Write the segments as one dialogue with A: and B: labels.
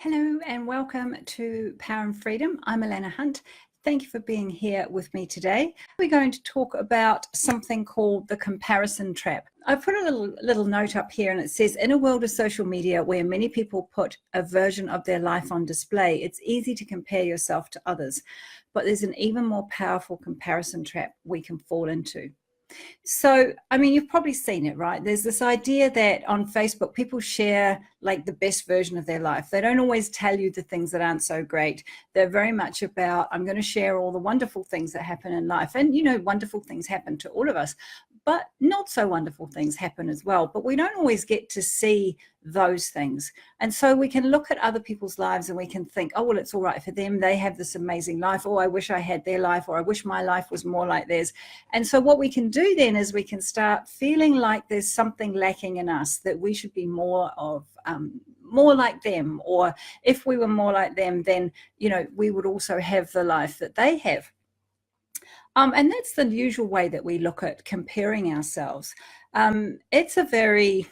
A: Hello and welcome to Power and Freedom. I'm Alana Hunt. Thank you for being here with me today. We're going to talk about something called the comparison trap. I've put a little note up here and it says, in a world of social media where many people put a version of their life on display, it's easy to compare yourself to others. But there's an even more powerful comparison trap we can fall into. So, I mean, you've probably seen it, right? There's this idea that on Facebook, people share like the best version of their life. They don't always tell you the things that aren't so great. They're very much about, I'm going to share all the wonderful things that happen in life. And, you know, wonderful things happen to all of us, but not so wonderful things happen as well. But we don't always get to see those things. And so we can look at other people's lives and we can think, oh, well, it's all right for them. They have this amazing life. Oh, I wish I had their life, or I wish my life was more like theirs. And so what we can do then is we can start feeling like there's something lacking in us, that we should be more like them. Or if we were more like them, then, you know, we would also have the life that they have. And that's the usual way that we look at comparing ourselves. It's a very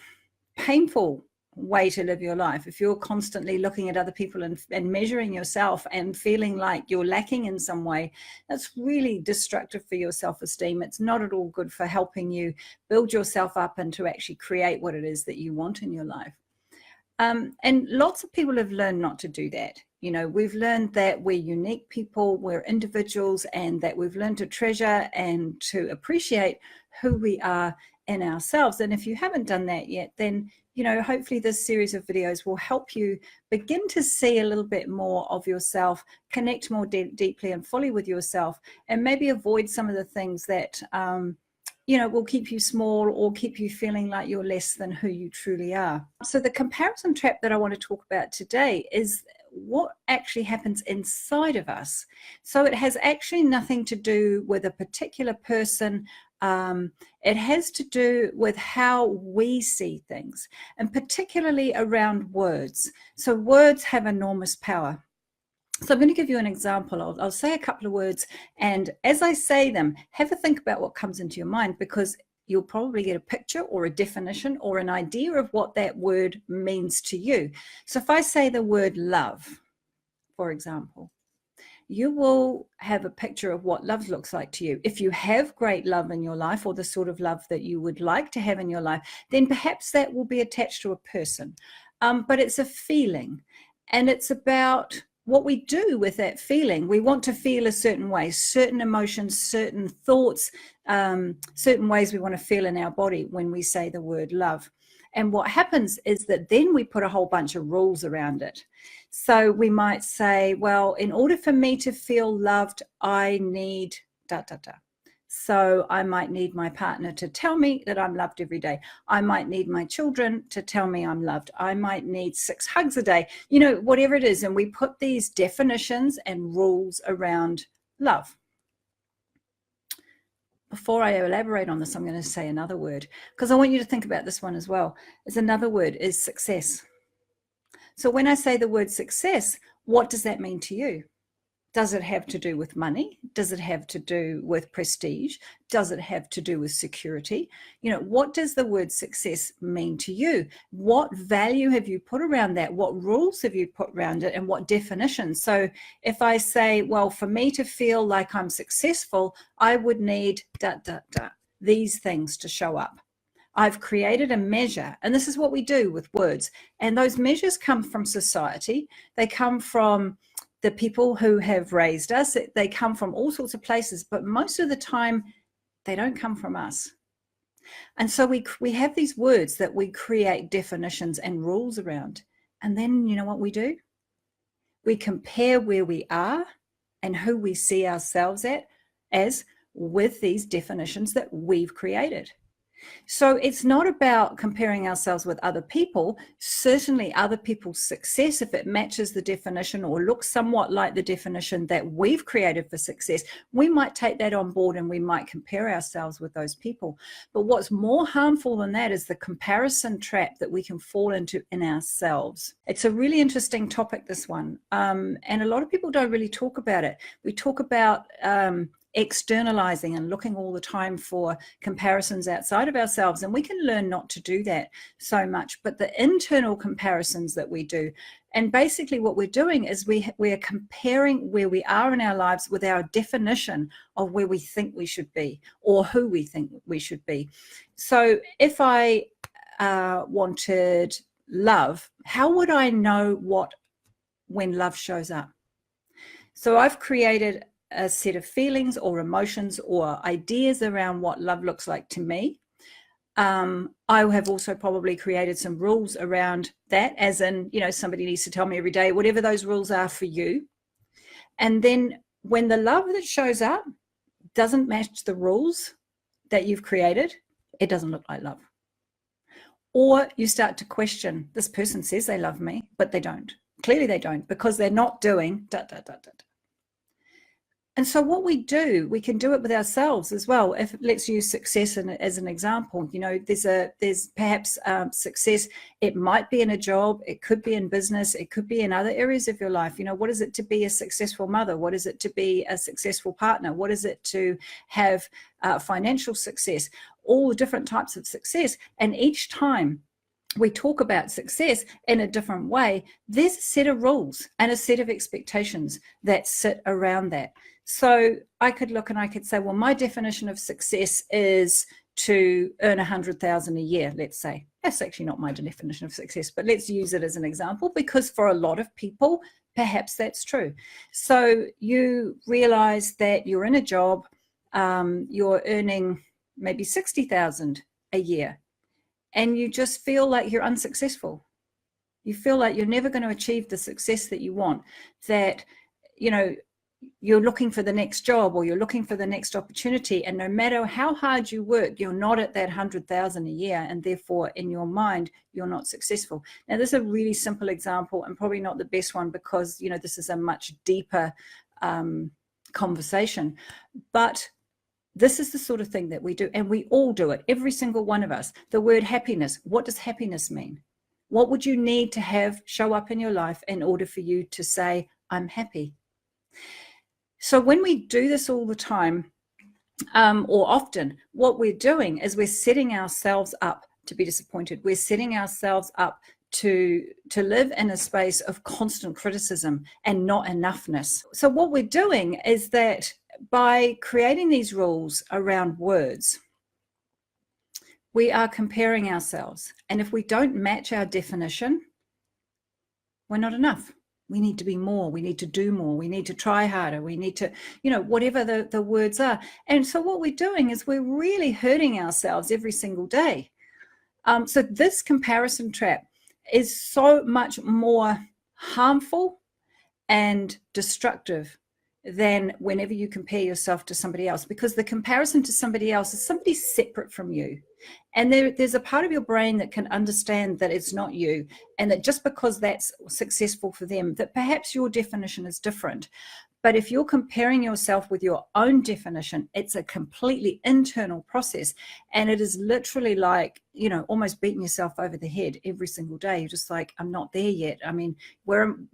A: painful way to live your life. If you're constantly looking at other people and measuring yourself and feeling like you're lacking in some way, that's really destructive for your self-esteem. It's not at all good for helping you build yourself up and to actually create what it is that you want in your life. And lots of people have learned not to do that. You know, we've learned that we're unique people, we're individuals, and that we've learned to treasure and to appreciate who we are in ourselves. And if you haven't done that yet, then, you know, hopefully this series of videos will help you begin to see a little bit more of yourself, connect more deeply and fully with yourself, and maybe avoid some of the things that, you know, will keep you small or keep you feeling like you're less than who you truly are. So the comparison trap that I want to talk about today is what actually happens inside of us. So it has actually nothing to do with a particular person. It has to do with how we see things, and particularly around words. So words have enormous power. So I'm going to give you an example. I'll say a couple of words, and as I say them, have a think about what comes into your mind, because you'll probably get a picture or a definition or an idea of what that word means to you. So if I say the word love, for example, you will have a picture of what love looks like to you. If you have great love in your life, or the sort of love that you would like to have in your life, then perhaps that will be attached to a person. But it's a feeling, and it's about what we do with that feeling. We want to feel a certain way, certain emotions, certain thoughts, certain ways we want to feel in our body when we say the word love. And what happens is that then we put a whole bunch of rules around it. So we might say, well, in order for me to feel loved, I need da, da, da. So I might need my partner to tell me that I'm loved every day. I might need my children to tell me I'm loved. I might need 6 hugs a day, you know, whatever it is. And we put these definitions and rules around love. Before I elaborate on this, I'm going to say another word, because I want you to think about this one as well. Is another word is success. So when I say the word success, what does that mean to you? Does it have to do with money? Does it have to do with prestige? Does it have to do with security? You know, what does the word success mean to you? What value have you put around that? What rules have you put around it, and what definitions? So if I say, well, for me to feel like I'm successful, I would need these things to show up. I've created a measure, and this is what we do with words. And those measures come from society. They come from the people who have raised us. They come from all sorts of places, but most of the time they don't come from us. And so we have these words that we create definitions and rules around. And then you know what we do? We compare where we are and who we see ourselves as with these definitions that we've created. So it's not about comparing ourselves with other people. Certainly other people's success, if it matches the definition or looks somewhat like the definition that we've created for success, we might take that on board and we might compare ourselves with those people. But what's more harmful than that is the comparison trap that we can fall into in ourselves. It's a really interesting topic, this one. And a lot of people don't really talk about it. We talk about externalizing and looking all the time for comparisons outside of ourselves, and we can learn not to do that so much. But the internal comparisons that we do, And basically what we're doing is we are comparing where we are in our lives with our definition of where we think we should be or who we think we should be. So if I wanted love, how would I know when love shows up? So I've created a set of feelings or emotions or ideas around what love looks like to me. I have also probably created some rules around that, as in, somebody needs to tell me every day, whatever those rules are for you. And then when the love that shows up doesn't match the rules that you've created, it doesn't look like love. Or you start to question, this person says they love me, but they don't. Clearly they don't, because they're not doing da, da, da, da. And so what we can do it with ourselves as well. If let's use success as an example, there's perhaps success. It might be in a job, it could be in business, it could be in other areas of your life. What is it to be a successful mother? What is it to be a successful partner? What is it to have financial success? All the different types of success. And each time we talk about success in a different way, there's a set of rules and a set of expectations that sit around that. So I could look and I could say, well, my definition of success is to earn 100,000 a year, let's say. That's actually not my definition of success, but let's use it as an example, because for a lot of people, perhaps that's true. So you realize that you're in a job, you're earning maybe 60,000 a year, and you just feel like you're unsuccessful. You feel like you're never going to achieve the success that you want, that, you're looking for the next job or you're looking for the next opportunity, and no matter how hard you work, you're not at that 100,000 a year, and therefore in your mind you're not successful. Now this is a really simple example and probably not the best one, because this is a much deeper conversation, but this is the sort of thing that we do, and we all do it, every single one of us. The word happiness, what does happiness mean? What would you need to have show up in your life in order for you to say, I'm happy? So when we do this all the time, or often, what we're doing is we're setting ourselves up to be disappointed. We're setting ourselves up to live in a space of constant criticism and not enoughness. So what we're doing is that by creating these rules around words, we are comparing ourselves. And if we don't match our definition, we're not enough. We need to be more, we need to do more, we need to try harder, we need to, whatever the words are. And so what we're doing is we're really hurting ourselves every single day. So this comparison trap is so much more harmful and destructive than whenever you compare yourself to somebody else, because the comparison to somebody else is somebody separate from you. And there's a part of your brain that can understand that it's not you, and that just because that's successful for them, that perhaps your definition is different. But if you're comparing yourself with your own definition, it's a completely internal process. And it is literally like, almost beating yourself over the head every single day. You're just like, I'm not there yet. I mean, when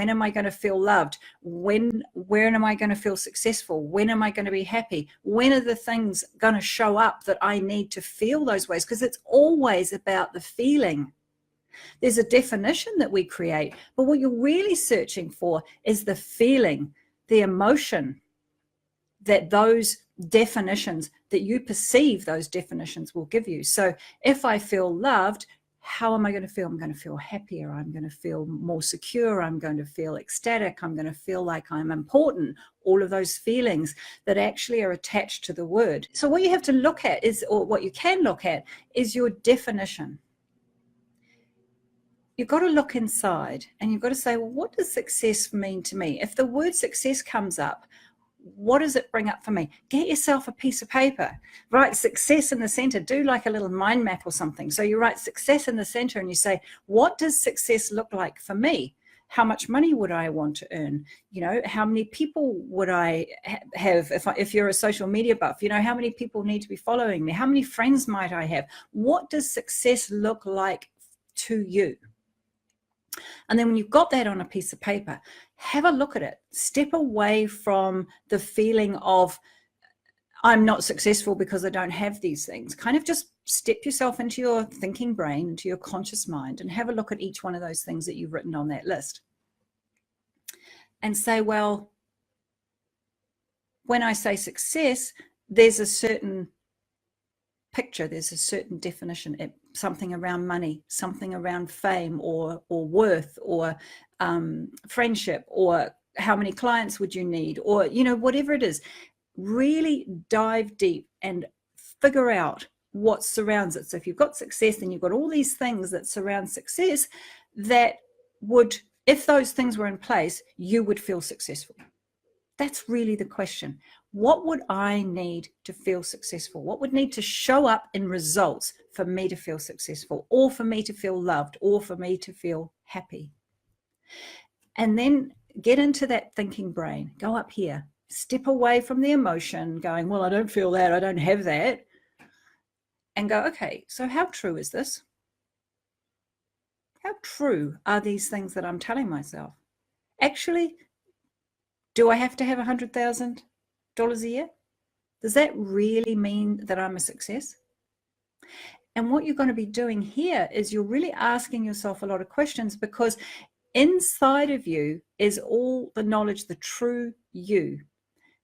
A: am I going to feel loved? When am I going to feel successful? When am I going to be happy? When are the things going to show up that I need to feel those ways? Because it's always about the feeling. There's a definition that we create, but what you're really searching for is the feeling, the emotion that those definitions, that you perceive those definitions will give you. So if I feel loved, how am I going to feel? I'm going to feel happier. I'm going to feel more secure. I'm going to feel ecstatic. I'm going to feel like I'm important. All of those feelings that actually are attached to the word. So what you have to look at is, or what you can look at, is your definition. You've got to look inside and you've got to say, well, what does success mean to me? If the word success comes up, what does it bring up for me? Get yourself a piece of paper, write success in the center, do like a little mind map or something. So you write success in the center and you say, what does success look like for me? How much money would I want to earn? How many people would I have if you're a social media buff? How many people need to be following me? How many friends might I have? What does success look like to you? And then when you've got that on a piece of paper, have a look at it. Step away from the feeling of, I'm not successful because I don't have these things. Kind of just step yourself into your thinking brain, into your conscious mind, and have a look at each one of those things that you've written on that list. And say, well, when I say success, there's a certain picture, there's a certain definition, something around money, something around fame or worth or friendship, or how many clients would you need, or, you know, whatever it is. Really dive deep and figure out what surrounds it. So if you've got success, then you've got all these things that surround success that would, if those things were in place, you would feel successful. That's really the question. What would I need to feel successful? What would need to show up in results for me to feel successful, or for me to feel loved, or for me to feel happy? And then get into that thinking brain. Go up here. Step away from the emotion, going, well, I don't feel that, I don't have that. And go, okay, so how true is this? How true are these things that I'm telling myself? Actually, do I have to have $100,000 a year? Does that really mean that I'm a success? And what you're going to be doing here is you're really asking yourself a lot of questions, because inside of you is all the knowledge, the true you.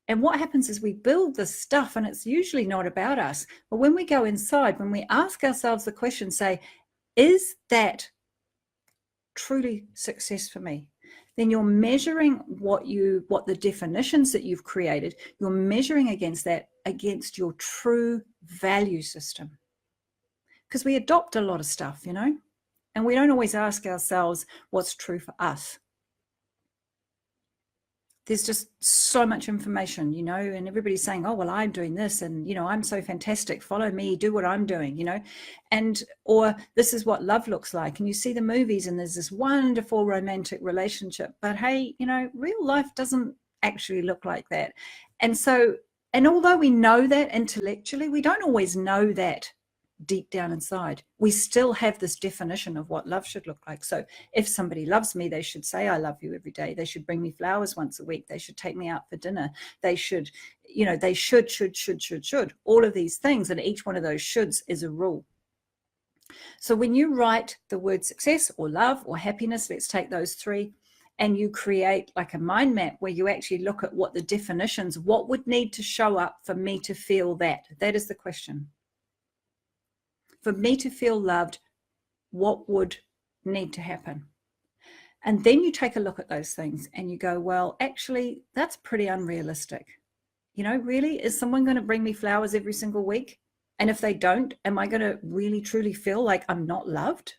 A: And what happens is we build this stuff, and it's usually not about us. But when we go inside, when we ask ourselves the question, say, is that truly success for me? Then you're measuring what the definitions that you've created, you're measuring against that, against your true value system. Because we adopt a lot of stuff, you know, and we don't always ask ourselves what's true for us. There's just so much information, you know, and everybody's saying, oh, well, I'm doing this, and, you know, I'm so fantastic, follow me, do what I'm doing, you know, and, or this is what love looks like. And you see the movies and there's this wonderful romantic relationship, but hey, you know, real life doesn't actually look like that. And so, and although we know that intellectually, we don't always know that deep down inside. We still have this definition of what love should look like. So if somebody loves me, they should say, I love you every day. They should bring me flowers once a week. They should take me out for dinner. They should, you know, they should, all of these things. And each one of those shoulds is a rule. So when you write the word success or love or happiness, let's take those three, and you create like a mind map where you actually look at what the definitions, what would need to show up for me to feel that. That is the question. For me to feel loved, what would need to happen? And then you take a look at those things and you go, well, actually, that's pretty unrealistic. You know, really, is someone going to bring me flowers every single week? And if they don't, am I going to really, truly feel like I'm not loved?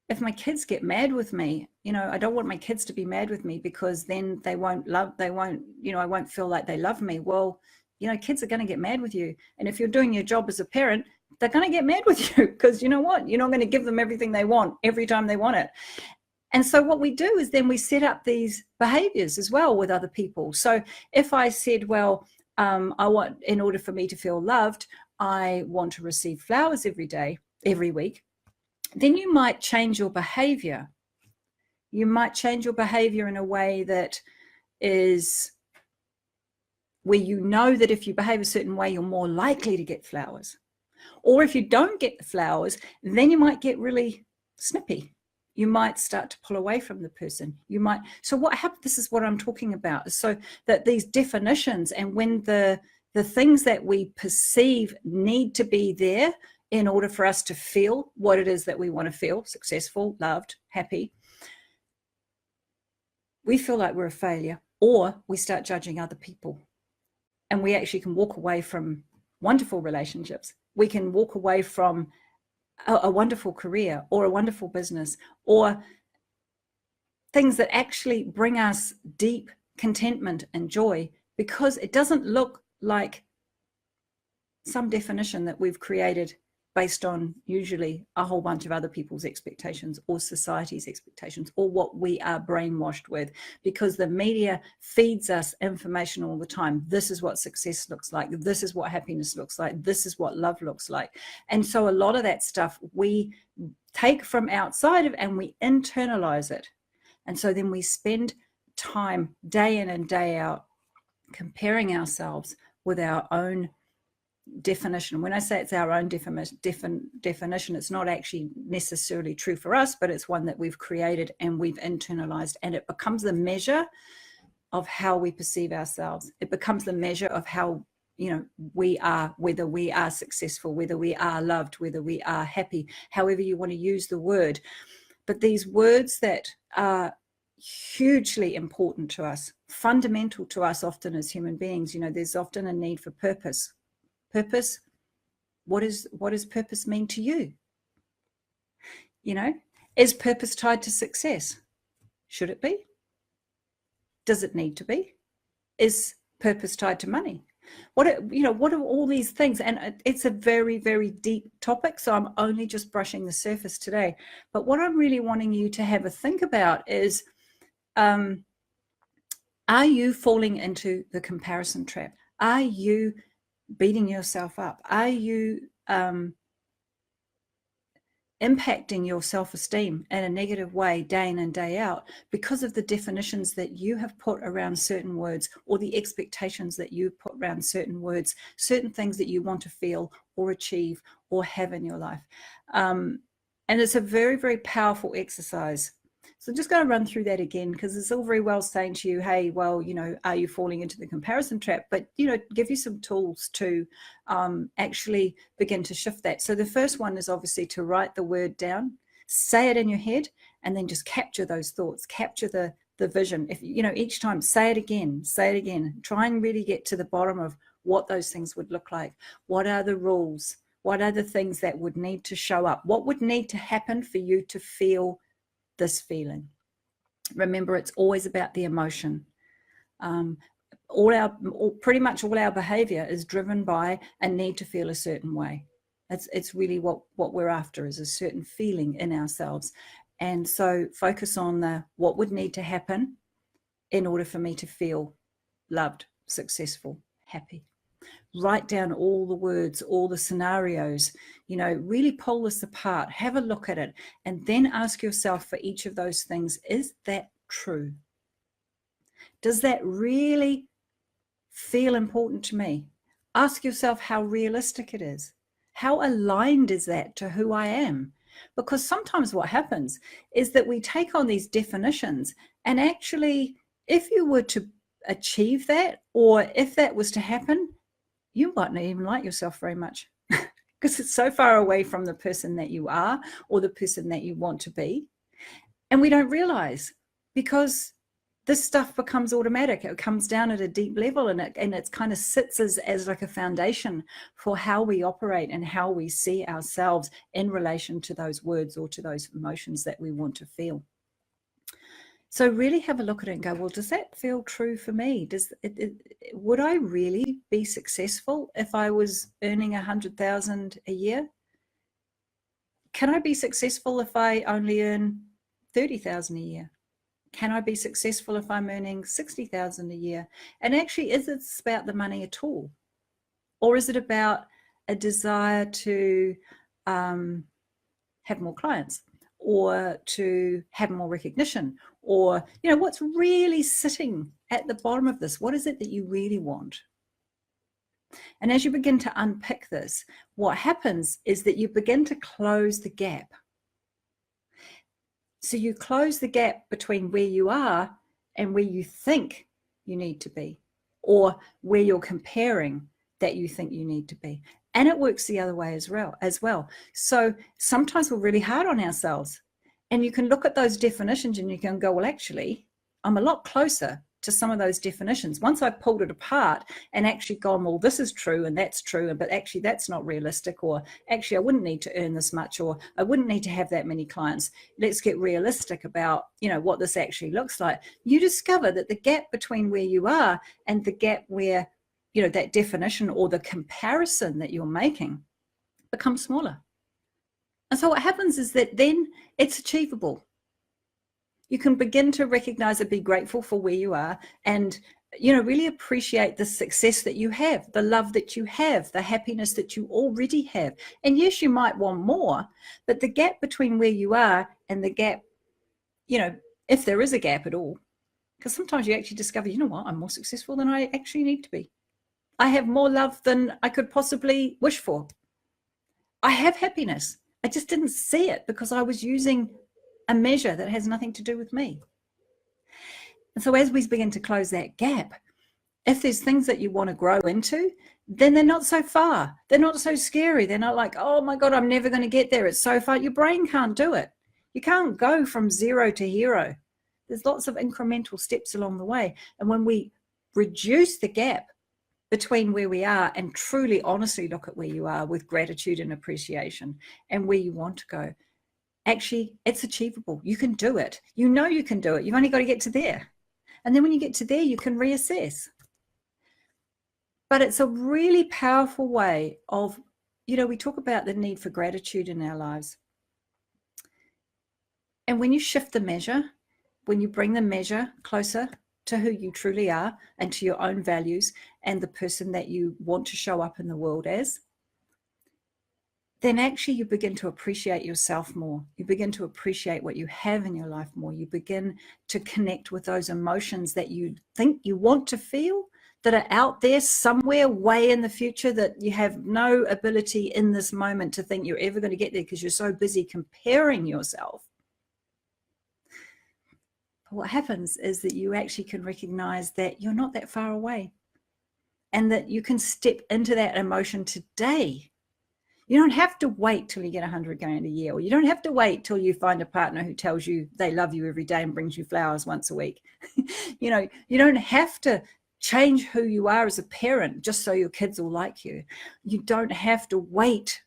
A: If my kids get mad with me, you know, I don't want my kids to be mad with me, because then they won't, you know, I won't feel like they love me. Well, you know, kids are going to get mad with you. And if you're doing your job as a parent, they're going to get mad with you, because you know what? You're not going to give them everything they want every time they want it. And so what we do is then we set up these behaviors as well with other people. So if I said, well, I want, in order for me to feel loved, I want to receive flowers every day, every week, then you might change your behavior. You might change your behavior in a way that is where you know that if you behave a certain way, you're more likely to get flowers. Or if you don't get the flowers, then you might get really snippy. You might start to pull away from the person. You might, so what happens, this is what I'm talking about, so that these definitions, and when the things that we perceive need to be there in order for us to feel what it is that we want to feel, successful, loved, happy, we feel like we're a failure, or we start judging other people. And we actually can walk away from wonderful relationships. We can walk away from a wonderful career, or a wonderful business, or things that actually bring us deep contentment and joy, because it doesn't look like some definition that we've created based on usually a whole bunch of other people's expectations, or society's expectations, or what we are brainwashed with, because the media feeds us information all the time. This is what success looks like. This is what happiness looks like. This is what love looks like. And so a lot of that stuff we take from outside of, and we internalize it. And so then we spend time day in and day out comparing ourselves with our own definition. When I say it's our own definition, it's not actually necessarily true for us, but it's one that we've created and we've internalized, and it becomes the measure of how we perceive ourselves. It becomes the measure of how, you know, we are, whether we are successful, whether we are loved, whether we are happy, however you want to use the word. But these words that are hugely important to us, fundamental to us often as human beings, you know, there's often a need for purpose. Purpose, what does purpose mean to you? You know, is purpose tied to success? Should it be? Does it need to be? Is purpose tied to money? What are all these things? And it's a very, very deep topic, so I'm only just brushing the surface today. But what I'm really wanting you to have a think about is, are you falling into the comparison trap? Are you beating yourself up? Are you impacting your self-esteem in a negative way day in and day out because of the definitions that you have put around certain words, or the expectations that you put around certain words, certain things that you want to feel or achieve or have in your life? And it's a very, very powerful exercise. So I'm just going to run through that again, because it's all very well saying to you, hey, well, you know, are you falling into the comparison trap? But, you know, give you some tools to actually begin to shift that. So the first one is obviously to write the word down, say it in your head, and then just capture those thoughts, capture the vision. If you know, each time, say it again, try and really get to the bottom of what those things would look like. What are the rules? What are the things that would need to show up? What would need to happen for you to feel this feeling? Remember, it's always about the emotion. Pretty much all our behavior is driven by a need to feel a certain way. It's really what we're after, is a certain feeling in ourselves. And so focus on what would need to happen in order for me to feel loved, successful, happy. Write down all the words, all the scenarios, you know, really pull this apart, have a look at it, and then ask yourself for each of those things, is that true? Does that really feel important to me? Ask yourself how realistic it is. How aligned is that to who I am? Because sometimes what happens is that we take on these definitions, and actually, if you were to achieve that, or if that was to happen, you might not even like yourself very much, because it's so far away from the person that you are or the person that you want to be. And we don't realize, because this stuff becomes automatic. It comes down at a deep level, and it kind of sits as like a foundation for how we operate and how we see ourselves in relation to those words or to those emotions that we want to feel. So really have a look at it and go, well, does that feel true for me? Would I really be successful if I was earning 100,000 a year? Can I be successful if I only earn 30,000 a year? Can I be successful if I'm earning 60,000 a year? And actually, is it about the money at all? Or is it about a desire to have more clients, or to have more recognition, or, you know, what's really sitting at the bottom of this? What is it that you really want? And as you begin to unpick this, what happens is that you begin to close the gap. So you close the gap between where you are and where you think you need to be, or where you're comparing that you think you need to be. And it works the other way as well. So sometimes we're really hard on ourselves, and you can look at those definitions and you can go, well, actually, I'm a lot closer to some of those definitions. Once I've pulled it apart and actually gone, well, this is true and that's true, but actually that's not realistic, or actually I wouldn't need to earn this much, or I wouldn't need to have that many clients. Let's get realistic about, you know, what this actually looks like. You discover that the gap between where you are and the gap where, you know, that definition or the comparison that you're making becomes smaller. And so what happens is that then it's achievable. You can begin to recognize and be grateful for where you are, and, you know, really appreciate the success that you have, the love that you have, the happiness that you already have. And yes, you might want more, but the gap between where you are and the gap, you know, if there is a gap at all, because sometimes you actually discover, you know what, I'm more successful than I actually need to be. I have more love than I could possibly wish for. I have happiness. I just didn't see it because I was using a measure that has nothing to do with me. And so as we begin to close that gap, if there's things that you want to grow into, then they're not so far. They're not so scary. They're not like, oh my God, I'm never going to get there. It's so far. Your brain can't do it. You can't go from zero to hero. There's lots of incremental steps along the way. And when we reduce the gap between where we are and truly honestly look at where you are with gratitude and appreciation and where you want to go, actually it's achievable. You can do it. You know you can do it. You've only got to get to there. And then when you get to there, you can reassess. But it's a really powerful way of, we talk about the need for gratitude in our lives. And when you shift the measure, when you bring the measure closer to who you truly are and to your own values and the person that you want to show up in the world as, then actually you begin to appreciate yourself more. You begin to appreciate what you have in your life more. You begin to connect with those emotions that you think you want to feel that are out there somewhere way in the future that you have no ability in this moment to think you're ever going to get there because you're so busy comparing yourself. But what happens is that you actually can recognize that you're not that far away and that you can step into that emotion today. You don't have to wait till you get 100 grand a year, or you don't have to wait till you find a partner who tells you they love you every day and brings you flowers once a week. You don't have to change who you are as a parent just so your kids will like you. You don't have to wait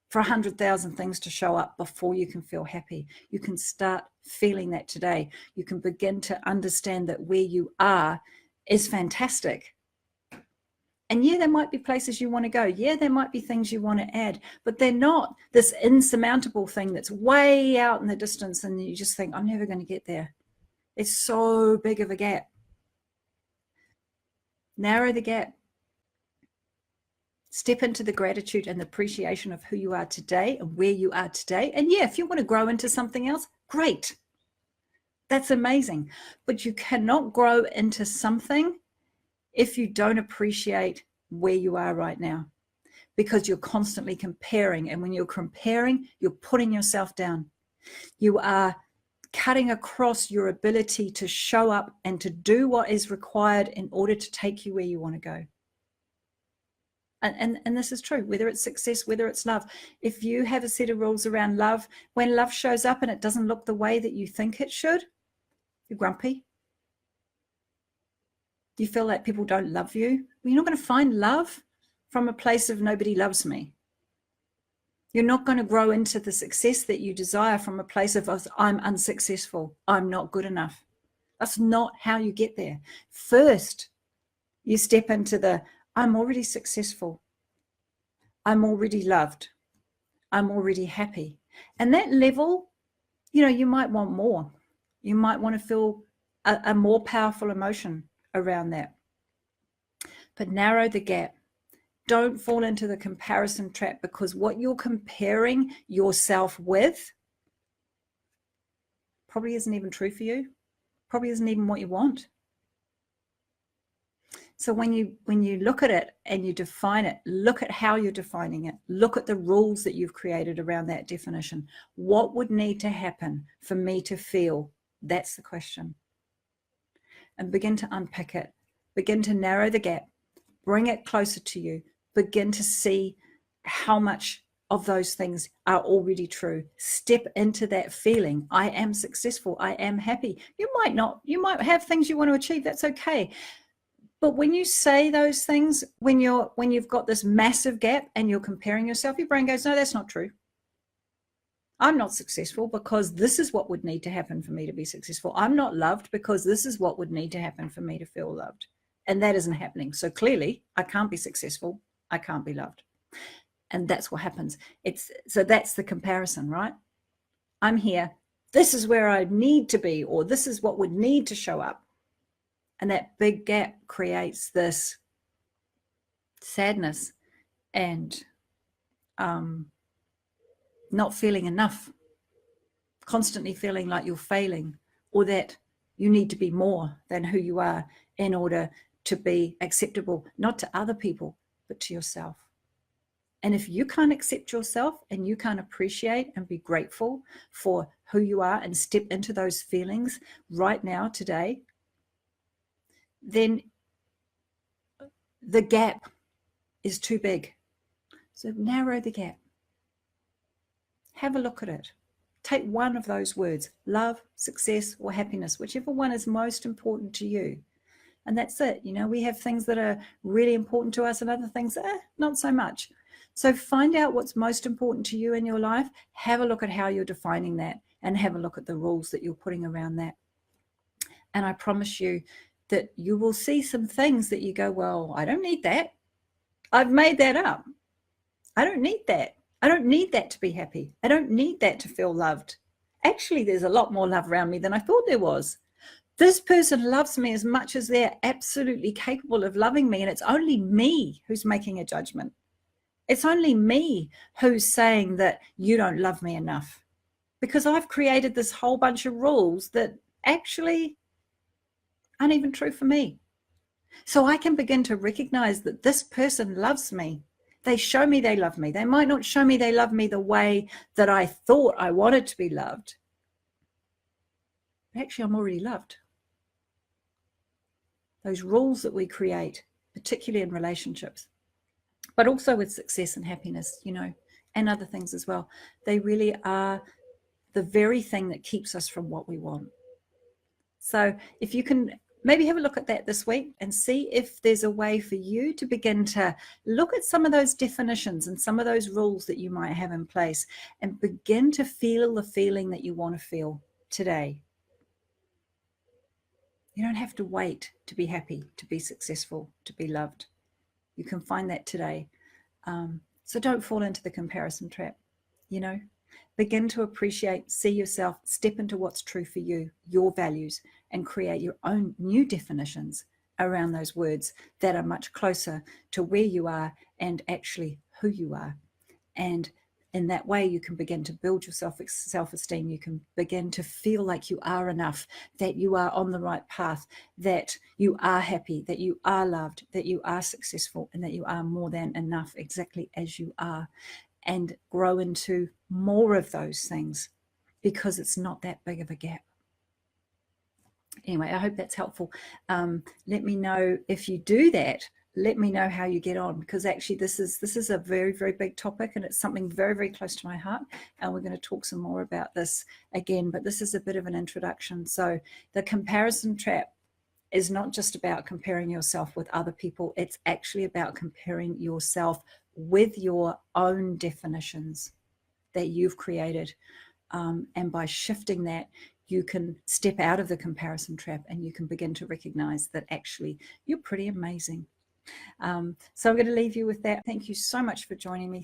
A: for 100,000 things to show up before you can feel happy. You can start feeling that today. You can begin to understand that where you are is fantastic. And yeah, there might be places you want to go. Yeah, there might be things you want to add, but they're not this insurmountable thing that's way out in the distance and you just think, I'm never going to get there. It's so big of a gap. Narrow the gap. Step into the gratitude and the appreciation of who you are today and where you are today. And yeah, if you want to grow into something else, great. That's amazing. But you cannot grow into something if you don't appreciate where you are right now, because you're constantly comparing. And when you're comparing, you're putting yourself down. You are cutting across your ability to show up and to do what is required in order to take you where you want to go. And this is true, whether it's success, whether it's love. If you have a set of rules around love, when love shows up and it doesn't look the way that you think it should, you're grumpy. You feel like people don't love you. Well, you're not going to find love from a place of nobody loves me. You're not going to grow into the success that you desire from a place of I'm unsuccessful, I'm not good enough. That's not how you get there. First, you step into the I'm already successful. I'm already loved. I'm already happy. And that level, you might want more. You might want to feel a more powerful emotion around that. But narrow the gap. Don't fall into the comparison trap, because what you're comparing yourself with probably isn't even true for you. Probably isn't even what you want. So when you look at it and you define it, look at how you're defining it. Look at the rules that you've created around that definition. What would need to happen for me to feel? That's the question. And begin to unpick it. Begin to narrow the gap. Bring it closer to you. Begin to see how much of those things are already true. Step into that feeling. I am successful. I am happy. You might not. You might have things you want to achieve. That's okay. But when you say those things, when you've got this massive gap and you're comparing yourself, your brain goes, no, that's not true. I'm not successful because this is what would need to happen for me to be successful. I'm not loved because this is what would need to happen for me to feel loved. And that isn't happening. So clearly I can't be successful. I can't be loved. And that's what happens. So that's the comparison, right? I'm here. This is where I need to be, or this is what would need to show up. And that big gap creates this sadness and not feeling enough, constantly feeling like you're failing, or that you need to be more than who you are in order to be acceptable, not to other people, but to yourself. And if you can't accept yourself and you can't appreciate and be grateful for who you are and step into those feelings right now, today, then the gap is too big. So narrow the gap. Have a look at it. Take one of those words, love, success, or happiness, whichever one is most important to you. And that's it. You know, we have things that are really important to us and other things, not so much. So find out what's most important to you in your life. Have a look at how you're defining that and have a look at the rules that you're putting around that. And I promise you that you will see some things that you go, well, I don't need that. I've made that up. I don't need that. I don't need that to be happy. I don't need that to feel loved. Actually, there's a lot more love around me than I thought there was. This person loves me as much as they're absolutely capable of loving me. And it's only me who's making a judgment. It's only me who's saying that you don't love me enough, because I've created this whole bunch of rules that actually aren't even true for me. So I can begin to recognize that this person loves me. They show me they love me. They might not show me they love me the way that I thought I wanted to be loved. But actually, I'm already loved. Those rules that we create, particularly in relationships, but also with success and happiness, you know, and other things as well, they really are the very thing that keeps us from what we want. So if you can maybe have a look at that this week and see if there's a way for you to begin to look at some of those definitions and some of those rules that you might have in place and begin to feel the feeling that you want to feel today. You don't have to wait to be happy, to be successful, to be loved. You can find that today. So don't fall into the comparison trap, you know. Begin to appreciate, see yourself, step into what's true for you, your values, and create your own new definitions around those words that are much closer to where you are and actually who you are. And in that way, you can begin to build your self-esteem. You can begin to feel like you are enough, that you are on the right path, that you are happy, that you are loved, that you are successful, and that you are more than enough exactly as you are. And grow into more of those things because it's not that big of a gap. Anyway, I hope that's helpful. Let me know if you do that. Let me know how you get on, because actually this is a very, very big topic, and it's something very, very close to my heart. And we're going to talk some more about this again, but this is a bit of an introduction. So the comparison trap is not just about comparing yourself with other people. It's actually about comparing yourself with your own definitions that you've created. And by shifting that, you can step out of the comparison trap and you can begin to recognize that actually you're pretty amazing. So I'm going to leave you with that. Thank you so much for joining me.